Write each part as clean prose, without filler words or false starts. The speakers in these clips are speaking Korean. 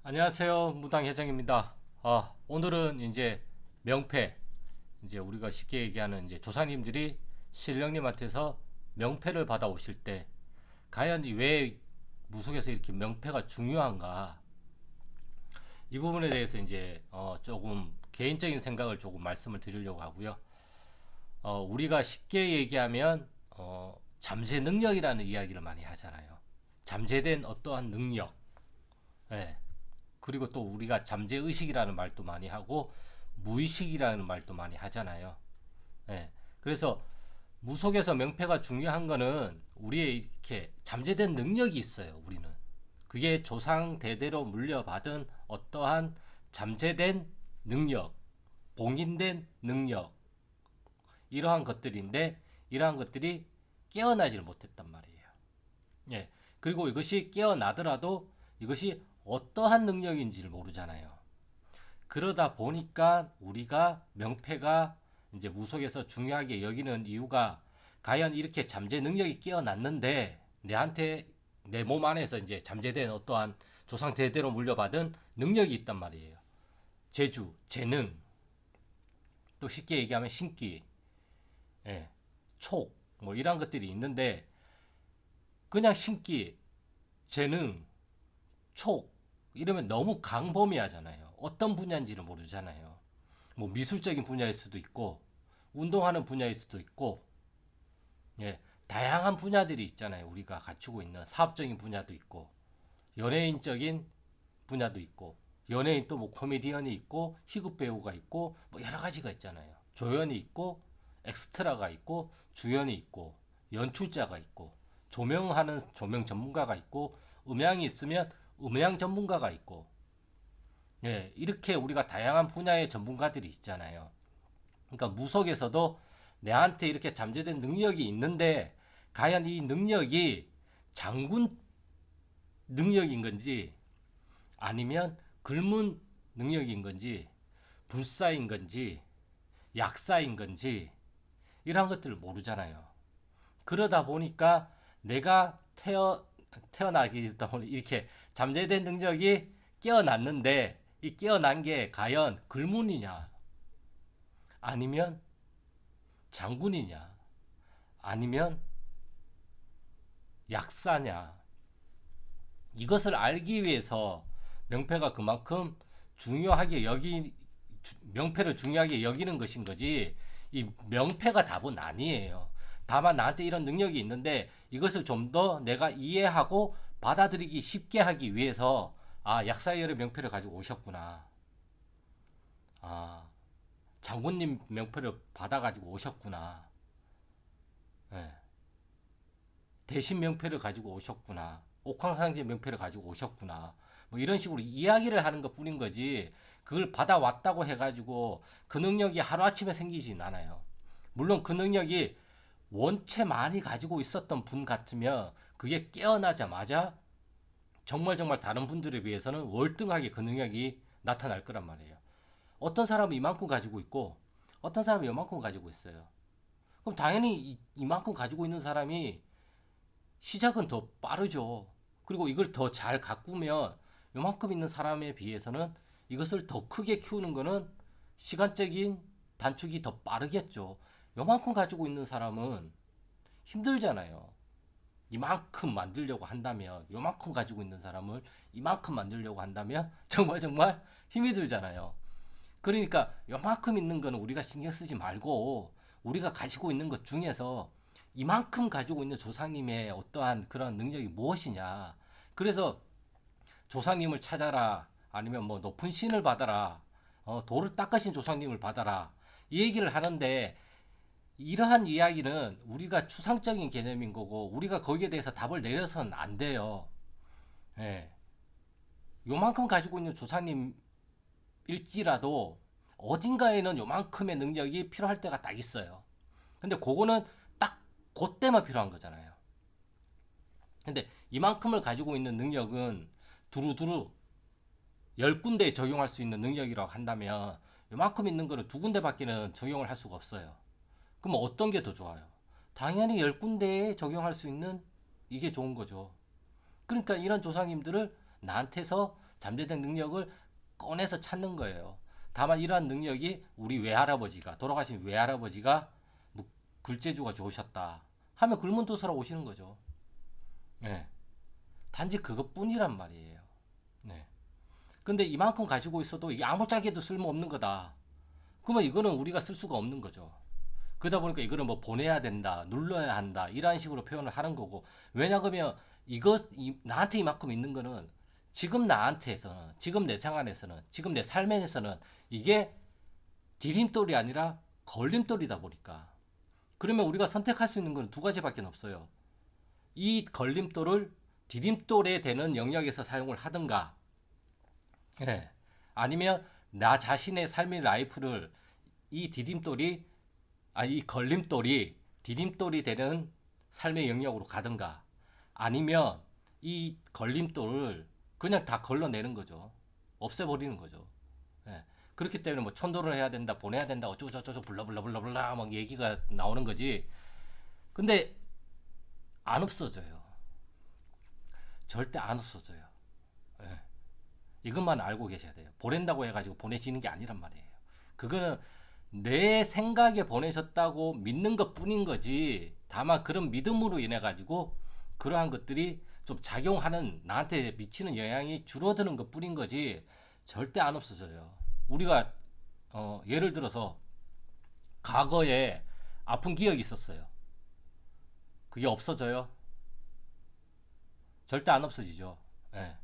안녕하세요. 무당회장입니다. 오늘은 이제 명패, 이제 우리가 쉽게 얘기하는 이제 조상님들이 신령님한테서 명패를 받아오실 때, 과연 왜 무속에서 이렇게 명패가 중요한가? 이 부분에 대해서 이제 조금 개인적인 생각을 조금 말씀을 드리려고 하고요. 우리가 쉽게 얘기하면 잠재 능력이라는 이야기를 많이 하잖아요. 잠재된 어떠한 능력. 예. 그리고 또 우리가 잠재의식이라는 말도 많이 하고 무의식이라는 말도 많이 하잖아요. 예. 그래서 무속에서 명패가 중요한 거는 우리의 이렇게 잠재된 능력이 있어요. 우리는 그게 조상 대대로 물려받은 어떠한 잠재된 능력, 봉인된 능력, 이러한 것들인데, 이러한 것들이 깨어나지를 못했단 말이에요. 예. 그리고 이것이 깨어나더라도 이것이 어떠한 능력인지를 모르잖아요. 그러다 보니까 우리가 명패가 이제 무속에서 중요하게 여기는 이유가, 과연 이렇게 잠재 능력이 깨어났는데 내한테 내 몸 안에서 이제 잠재된 어떠한 조상 대대로 물려받은 능력이 있단 말이에요. 재주, 재능, 또 쉽게 얘기하면 신기, 예, 촉, 뭐 이런 것들이 있는데, 그냥 신기, 재능, 촉 이러면 너무 광범위하잖아요. 어떤 분야인지를 모르잖아요. 뭐 미술적인 분야일 수도 있고 운동하는 분야일 수도 있고, 예, 다양한 분야들이 있잖아요. 우리가 갖추고 있는 사업적인 분야도 있고 연예인적인 분야도 있고, 연예인 또 뭐 코미디언이 있고 희극 배우가 있고 뭐 여러 가지가 있잖아요. 조연이 있고 엑스트라가 있고 주연이 있고 연출자가 있고 조명하는 조명 전문가가 있고 음향이 있으면 음향 전문가가 있고, 예, 이렇게 우리가 다양한 분야의 전문가들이 있잖아요. 그러니까 무속에서도 내한테 이렇게 잠재된 능력이 있는데, 과연 이 능력이 장군 능력인 건지 아니면 글문 능력인 건지 불사인 건지 약사인 건지 이런 것들을 모르잖아요. 그러다 보니까 내가 태어나기 때문에 이렇게 잠재된 능력이 깨어났는데, 이 깨어난 게 과연 글문이냐 아니면 장군이냐 아니면 약사냐, 이것을 알기 위해서 명패가 그만큼 중요하게 여기 명패를 중요하게 여기는 것인 거지, 이 명패가 답은 아니에요. 다만 나한테 이런 능력이 있는데 이것을 좀 더 내가 이해하고 받아들이기 쉽게 하기 위해서, 약사열의 명패를 가지고 오셨구나, 아 장군님 명패를 받아가지고 오셨구나, 예, 대신 명패를 가지고 오셨구나, 옥황상제 명패를 가지고 오셨구나, 뭐 이런 식으로 이야기를 하는 것 뿐인 거지, 그걸 받아왔다고 해가지고 그 능력이 하루아침에 생기진 않아요. 물론 그 능력이 원체 많이 가지고 있었던 분 같으면 그게 깨어나자마자 정말 정말 다른 분들에 비해서는 월등하게 그 능력이 나타날 거란 말이에요. 어떤 사람은 이만큼 가지고 있고 어떤 사람은 이만큼 가지고 있어요. 그럼 당연히 이만큼 가지고 있는 사람이 시작은 더 빠르죠. 그리고 이걸 더 잘 가꾸면 요만큼 있는 사람에 비해서는 이것을 더 크게 키우는 거는 시간적인 단축이 더 빠르겠죠. 요만큼 가지고 있는 사람은 힘들잖아요. 이만큼 만들려고 한다면, 요만큼 가지고 있는 사람을 이만큼 만들려고 한다면 정말 정말 힘이 들잖아요. 그러니까 요만큼 있는 거는 우리가 신경 쓰지 말고, 우리가 가지고 있는 것 중에서 이만큼 가지고 있는 조상님의 어떠한 그런 능력이 무엇이냐. 그래서 조상님을 찾아라, 아니면 뭐 높은 신을 받아라, 돌을 닦으신 조상님을 받아라, 이 얘기를 하는데, 이러한 이야기는 우리가 추상적인 개념인 거고 우리가 거기에 대해서 답을 내려서는 안 돼요. 예. 요만큼 가지고 있는 조상님일지라도 어딘가에는 요만큼의 능력이 필요할 때가 딱 있어요. 근데 그거는 딱 그때만 필요한 거잖아요. 근데 이만큼을 가지고 있는 능력은 두루두루 10군데에 적용할 수 있는 능력이라고 한다면, 요만큼 있는 거를 2군데밖에는 적용을 할 수가 없어요. 그럼 어떤 게 더 좋아요? 당연히 10군데에 적용할 수 있는 이게 좋은 거죠. 그러니까 이런 조상님들을 나한테서 잠재된 능력을 꺼내서 찾는 거예요. 다만 이러한 능력이 우리 외할아버지가 돌아가신 외할아버지가 뭐 글재주가 좋으셨다 하면 글문도서로 오시는 거죠. 네. 단지 그것뿐이란 말이에요. 네. 근데 이만큼 가지고 있어도 이게 아무짝에도 쓸모없는 거다. 그러면 이거는 우리가 쓸 수가 없는 거죠. 그러다 보니까 이거를 뭐 보내야 된다, 눌러야 한다, 이런 식으로 표현을 하는 거고. 왜냐하면 나한테 이만큼 있는 거는 지금 나한테서는, 지금 내 생활에서는, 지금 내 삶에서는 이게 디딤돌이 아니라 걸림돌이다 보니까. 그러면 우리가 선택할 수 있는 건 두 가지밖에 없어요. 이 걸림돌을 디딤돌에 되는 영역에서 사용을 하든가, 예. 아니면 나 자신의 삶의 라이프를 이 디딤돌이, 이 걸림돌이 디딤돌이 되는 삶의 영역으로 가든가, 아니면 이 걸림돌을 그냥 다 걸러내는 거죠. 없애버리는 거죠. 예. 그렇기 때문에 뭐 천도를 해야 된다, 보내야 된다, 어쩌고저쩌고 블라블라블라블라 막 얘기가 나오는 거지. 근데 안 없어져요. 절대 안 없어져요. 예. 이것만 알고 계셔야 돼요. 보낸다고 해가지고 보내지는 게 아니란 말이에요. 그거는 내 생각에 보내셨다고 믿는 것 뿐인 거지. 다만 그런 믿음으로 인해 가지고 그러한 것들이 좀 작용하는, 나한테 미치는 영향이 줄어드는 것 뿐인 거지 절대 안 없어져요. 우리가 예를 들어서 과거에 아픈 기억이 있었어요. 그게 없어져요? 절대 안 없어지죠. 예.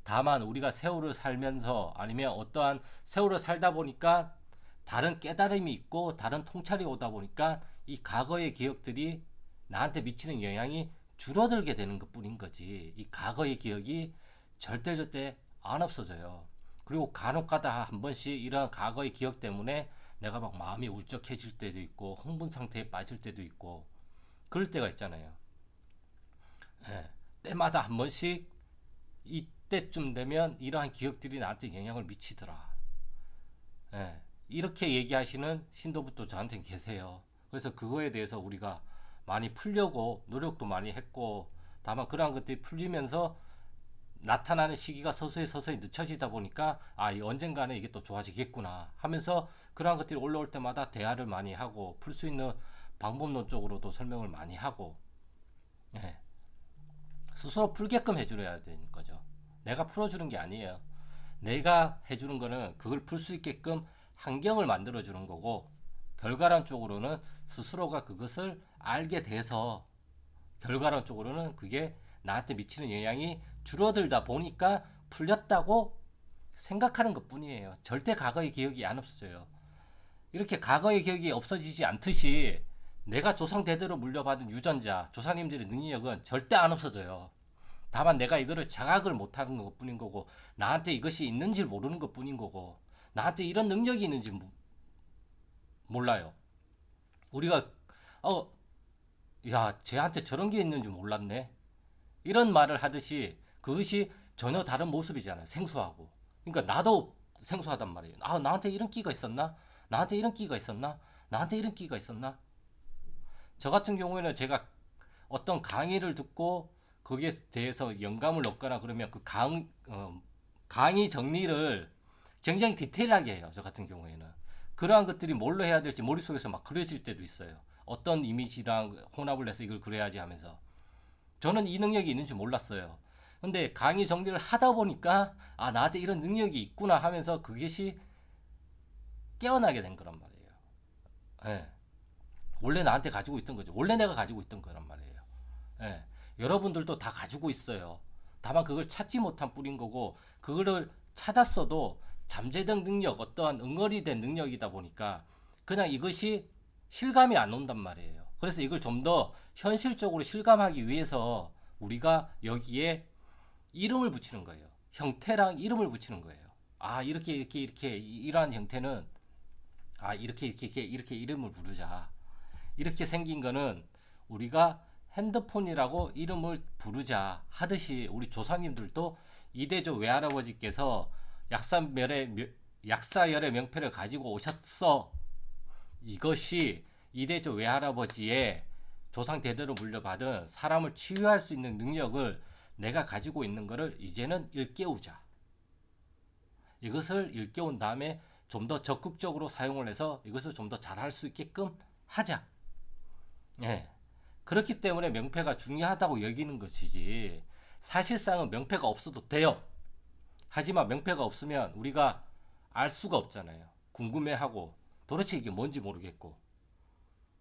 다만 우리가 세월을 살면서, 아니면 어떠한 세월을 살다 보니까 다른 깨달음이 있고 다른 통찰이 오다 보니까 이 과거의 기억들이 나한테 미치는 영향이 줄어들게 되는 것 뿐인 거지, 이 과거의 기억이 절대 안 없어져요. 그리고 간혹가다 한 번씩 이런 과거의 기억 때문에 내가 막 마음이 울적해질 때도 있고 흥분 상태에 빠질 때도 있고 그럴 때가 있잖아요. 예. 때마다 한 번씩 이때쯤 되면 이러한 기억들이 나한테 영향을 미치더라. 예. 이렇게 얘기하시는 신도부터 저한테 계세요. 그래서 그거에 대해서 우리가 많이 풀려고 노력도 많이 했고, 다만 그러한 것들이 풀리면서 나타나는 시기가 서서히 늦춰지다 보니까 언젠가는 이게 또 좋아지겠구나 하면서 그러한 것들이 올라올 때마다 대화를 많이 하고 풀 수 있는 방법론적으로도 설명을 많이 하고, 예. 스스로 풀게끔 해줘야 되는 거죠. 내가 풀어주는 게 아니에요. 내가 해주는 거는 그걸 풀 수 있게끔 환경을 만들어주는 거고, 결과론적으로는 스스로가 그것을 알게 돼서 결과론적으로는 그게 나한테 미치는 영향이 줄어들다 보니까 풀렸다고 생각하는 것 뿐이에요. 절대 과거의 기억이 안 없어져요. 이렇게 과거의 기억이 없어지지 않듯이 내가 조상 대대로 물려받은 유전자, 조상님들의 능력은 절대 안 없어져요. 다만 내가 이거를 자각을 못하는 것 뿐인 거고, 나한테 이것이 있는지 모르는 것 뿐인 거고, 나한테 이런 능력이 있는지 몰라요. 우리가 야, 쟤한테 저런 게 있는 줄 몰랐네, 이런 말을 하듯이 그것이 전혀 다른 모습이잖아요. 생소하고. 그러니까 나도 생소하단 말이에요. 나한테 이런 끼가 있었나? 나한테 이런 끼가 있었나? 나한테 이런 끼가 있었나? 저 같은 경우에는 제가 어떤 강의를 듣고 거기에 대해서 영감을 얻거나 그러면 그 강의 정리를 굉장히 디테일하게 해요. 저 같은 경우에는 그러한 것들이 뭘로 해야 될지 머릿속에서 막 그려질 때도 있어요. 어떤 이미지랑 혼합을 해서 이걸 그려야지 하면서. 저는 이 능력이 있는 줄 몰랐어요. 근데 강의 정리를 하다 보니까 나한테 이런 능력이 있구나 하면서 그것이 깨어나게 된 거란 말이에요. 예. 원래 나한테 가지고 있던 거죠. 원래 내가 가지고 있던 거란 말이에요. 예. 여러분들도 다 가지고 있어요. 다만 그걸 찾지 못한 뿐인 거고, 그거를 찾았어도 잠재된 능력, 어떠한 응어리 된 능력이다 보니까 그냥 이것이 실감이 안 온단 말이에요. 그래서 이걸 좀 더 현실적으로 실감하기 위해서 우리가 여기에 이름을 붙이는 거예요. 형태랑 이름을 붙이는 거예요. 이렇게 이러한 형태는 이렇게 이름을 부르자. 이렇게 생긴 거는 우리가 핸드폰이라고 이름을 부르자 하듯이 우리 조상님들도 이대조 외할아버지께서 약사열의 명패를 가지고 오셨어. 이것이 이대조 외할아버지의 조상 대대로 물려받은 사람을 치유할 수 있는 능력을 내가 가지고 있는 것을 이제는 일깨우자. 이것을 일깨운 다음에 좀 더 적극적으로 사용을 해서 이것을 좀 더 잘할 수 있게끔 하자. 예. 그렇기 때문에 명패가 중요하다고 여기는 것이지, 사실상은 명패가 없어도 돼요. 하지만 명패가 없으면 우리가 알 수가 없잖아요. 궁금해하고 도대체 이게 뭔지 모르겠고.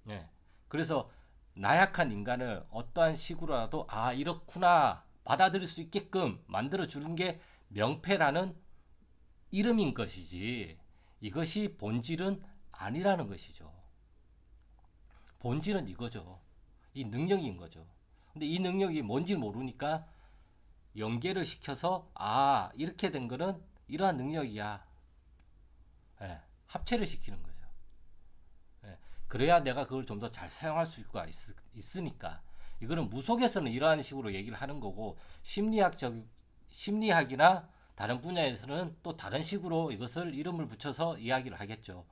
예. 그래서 나약한 인간을 어떠한 식으로라도 아 이렇구나 받아들일 수 있게끔 만들어 주는 게 명패라는 이름인 것이지, 이것이 본질은 아니라는 것이죠. 본질은 이거죠. 이 능력인 거죠. 근데 이 능력이 뭔지 모르니까 연계를 시켜서 아 이렇게 된 거는 이러한 능력이야. 예, 합체를 시키는 거죠. 예, 그래야 내가 그걸 좀 더 잘 사용할 수가 있으니까. 이거는 무속에서는 이러한 식으로 얘기를 하는 거고, 심리학이나 다른 분야에서는 또 다른 식으로 이것을 이름을 붙여서 이야기를 하겠죠.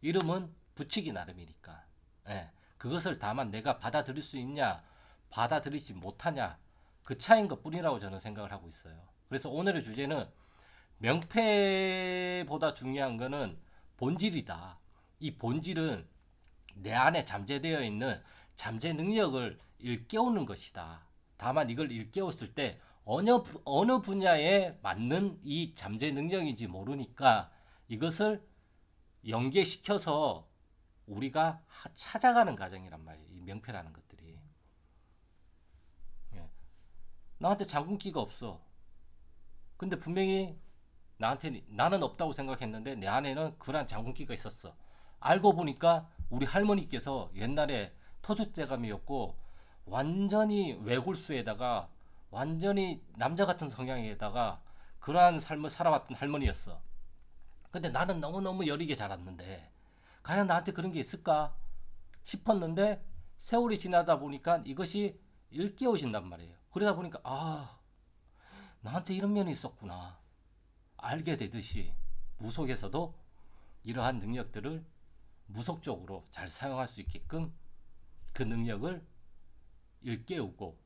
이름은 붙이기 나름이니까. 예, 그것을 다만 내가 받아들일 수 있냐, 받아들이지 못하냐, 그 차이인 것 뿐이라고 저는 생각을 하고 있어요. 그래서 오늘의 주제는 명패보다 중요한 거는 본질이다. 이 본질은 내 안에 잠재되어 있는 잠재 능력을 일깨우는 것이다. 다만 이걸 일깨웠을 때 어느 분야에 맞는 이 잠재 능력인지 모르니까 이것을 연계시켜서 우리가 찾아가는 과정이란 말이에요. 이 명패라는 것들이. 예. 나한테 장군기가 없어. 근데 분명히 나한테 나는 없다고 생각했는데 내 안에는 그런 장군기가 있었어. 알고 보니까 우리 할머니께서 옛날에 터줏대감이었고 완전히 외골수에다가 완전히 남자 같은 성향에다가 그러한 삶을 살아왔던 할머니였어. 근데 나는 너무너무 여리게 자랐는데 과연 나한테 그런 게 있을까 싶었는데 세월이 지나다 보니까 이것이 일깨워진단 말이에요. 그러다 보니까 아 나한테 이런 면이 있었구나 알게 되듯이 무속에서도 이러한 능력들을 무속적으로 잘 사용할 수 있게끔 그 능력을 일깨우고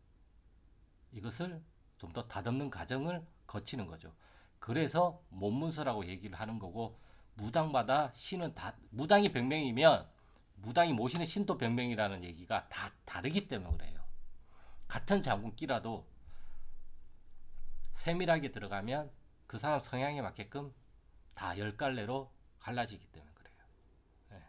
이것을 좀 더 다듬는 과정을 거치는 거죠. 그래서 몸문서라고 얘기를 하는 거고, 무당마다 신은 다 무당이 100명이면 무당이 모시는 신도 100명이라는 얘기가 다 다르기 때문에 그래요. 같은 장군기라도 세밀하게 들어가면 그 사람 성향에 맞게끔 다 10갈래로 갈라지기 때문에 그래요. 네.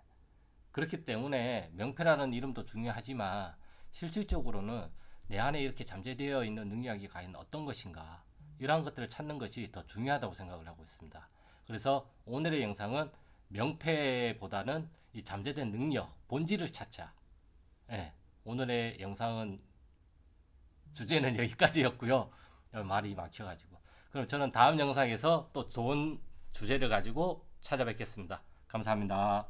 그렇기 때문에 명패라는 이름도 중요하지만 실질적으로는 내 안에 이렇게 잠재되어 있는 능력이 과연 어떤 것인가, 이러한 것들을 찾는 것이 더 중요하다고 생각을 하고 있습니다. 그래서 오늘의 영상은 명패보다는 이 잠재된 능력, 본질을 찾자. 네, 오늘의 영상은 주제는 여기까지였고요. 말이 막혀가지고. 그럼 저는 다음 영상에서 또 좋은 주제를 가지고 찾아뵙겠습니다. 감사합니다.